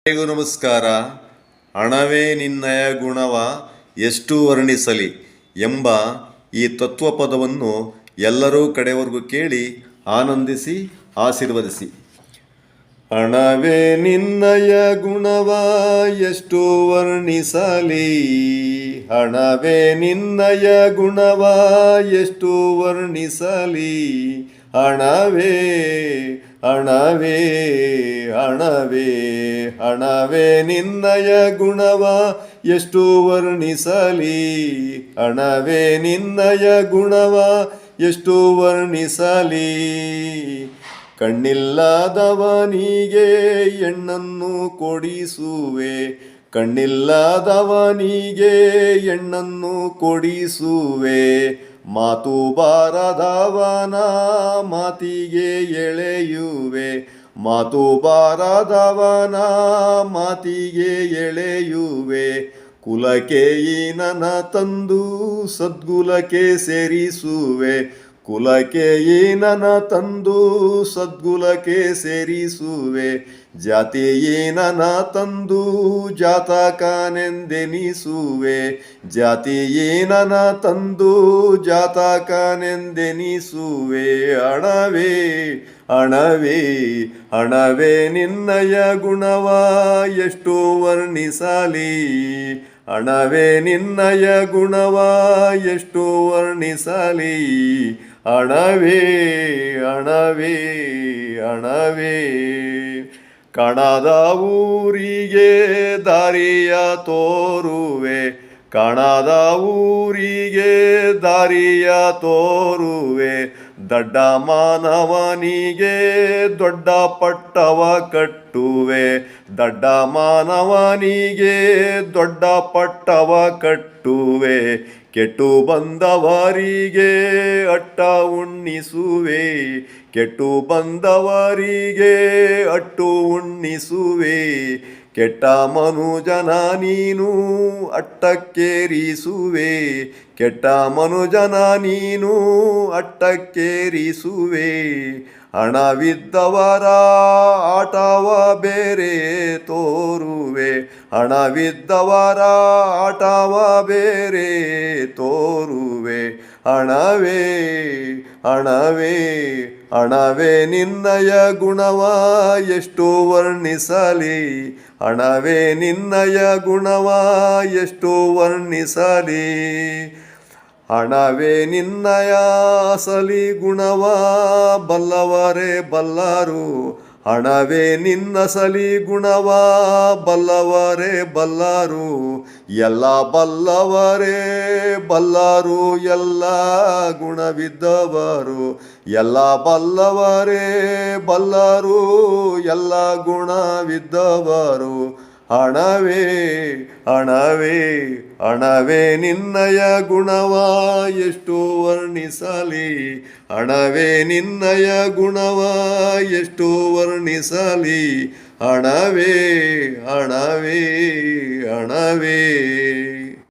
ಎಲ್ಲರಿಗೂ ನಮಸ್ಕಾರ. ಹಣವೇ ನಿನ್ನಯ ಗುಣವ ಎಷ್ಟು ವರ್ಣಿಸಲಿ ಎಂಬ ಈ ತತ್ವಪದವನ್ನು ಎಲ್ಲರೂ ಕಡೆವರೆಗೂ ಕೇಳಿ ಆನಂದಿಸಿ ಆಶೀರ್ವದಿಸಿ. ಹಣವೇ ನಿನ್ನಯ ಗುಣವ ಎಷ್ಟು ವರ್ಣಿಸಲಿ, ಹಣವೇ ನಿನ್ನಯ ಗುಣವ ಎಷ್ಟು ವರ್ಣಿಸಲಿ, ಹಣವೇ ಹಣವೇ ಹಣವೇ ಹಣವೇ ನಿನ್ನಯ ಗುಣವ ಎಷ್ಟು ವರ್ಣಿಸಲಿ, ಹಣವೇ ನಿನ್ನಯ ಗುಣವ ಎಷ್ಟು ವರ್ಣಿಸಲಿ. ಕಣ್ಣಿಲ್ಲದವನಿಗೆ ಹೆಣ್ಣನ್ನು ಕೊಡಿಸುವೆ, ಕಣ್ಣಿಲ್ಲದವನಿಗೆ ಹೆಣ್ಣನ್ನು ಕೊಡಿಸುವೆ, ಮಾತು ಬಾರದವನ ಮಾತಿಗೆ ಎಳೆಯುವೆ, ಮಾತು ಬಾರದವನ ಮಾತಿಗೆ ಎಳೆಯುವೆ, ಕುಲಕ್ಕೆ ಈನನ ತಂದು ಸದ್ಗುಲಕ್ಕೆ ಸೇರಿಸುವೆ, ಕುಲಕ್ಕೆ ಈನನ ತಂದು ಸದ್ಗುಲಕ್ಕೆ ಸೇರಿಸುವೆ, ಜಾತಿ ಈನನ ತಂದು ಜಾತಕನೆಂದೆನಿಸುವೆ, ಜಾತಿ ಈನನ ತಂದು ಜಾತಕನೆಂದೆನಿಸುವೆ. ಹಣವೇ ಹಣವೇ ಹಣವೇ ನಿನ್ನಯ ಗುಣವ ಎಷ್ಟು ವರ್ಣಿಸಲಿ, ಹಣವೇ ನಿನ್ನಯ ಗುಣವ ಎಷ್ಟು ವರ್ಣಿಸಲಿ, ಹಣವೇ ಹಣವೇ ಹಣವೇ. ಕಾಣದ ಊರಿಗೆ ದಾರಿಯ ತೋರುವೆ, ಕಾಣದ ಊರಿಗೆ ದಾರಿಯ ತೋರುವೆ, ದಡ್ಡ ಮಾನವನಿಗೆ ದೊಡ್ಡ ಪಟ್ಟವ ಕಟ್ಟುವೆ, ದಡ್ಡ ಮಾನವನಿಗೆ ದೊಡ್ಡ ಪಟ್ಟವ ಕಟ್ಟುವೆ, ಕೆಟ್ಟು ಬಂದವರಿಗೆ ಅಟ್ಟ ಉಣ್ಣಿಸುವೆ, ಕೆಟ್ಟು ಬಂದವರಿಗೆ ಅಟ್ಟು ಉಣ್ಣಿಸುವೆ, ಕೆಟ್ಟ ಮನುಜನ ನೀನು ಅಟ್ಟಕ್ಕೇರಿಸುವೆ, ಕೆಟ್ಟ ಮನುಜನ ನೀನು ಅಟ್ಟಕ್ಕೇರಿಸುವೆ. ಹಣವಿದ್ದವರ ಆಟವ ಬೇರೆ ತೋರುವೆ, ಹಣವಿದ್ದವರ ಆಟವ ಬೇರೆ ತೋರುವೆ, ಹಣವೇ ಹಣವೇ ಹಣವೇ ನಿನ್ನಯ ಗುಣವ ಎಷ್ಟು ವರ್ಣಿಸಲಿ, ಹಣವೇ ನಿನ್ನಯ ಗುಣವ ಎಷ್ಟು ವರ್ಣಿಸಲಿ, ಹಣವೇ ನಿನ್ನಯ ಅಸಲಿ ಗುಣವ ಬಲ್ಲವರೇ ಬಲ್ಲರು, ಹಣವೇ ನಿನ್ನಸಲಿ ಗುಣವ ಬಲ್ಲವರೇ ಬಲ್ಲರು, ಎಲ್ಲ ಬಲ್ಲವರೇ ಬಲ್ಲರು ಎಲ್ಲ ಗುಣವಿದ್ದವರು, ಎಲ್ಲ ಬಲ್ಲವರೇ ಬಲ್ಲರು ಎಲ್ಲ ಗುಣವಿದ್ದವರು. ಹಣವೇ ಹಣವೇ ಹಣವೇ ನಿನ್ನಯ ಗುಣವ ಎಷ್ಟು ವರ್ಣಿಸಲಿ, ಹಣವೇ ನಿನ್ನಯ ಗುಣವ ಎಷ್ಟು ವರ್ಣಿಸಲಿ, ಹಣವೇ ಹಣವೇ ಹಣವೇ.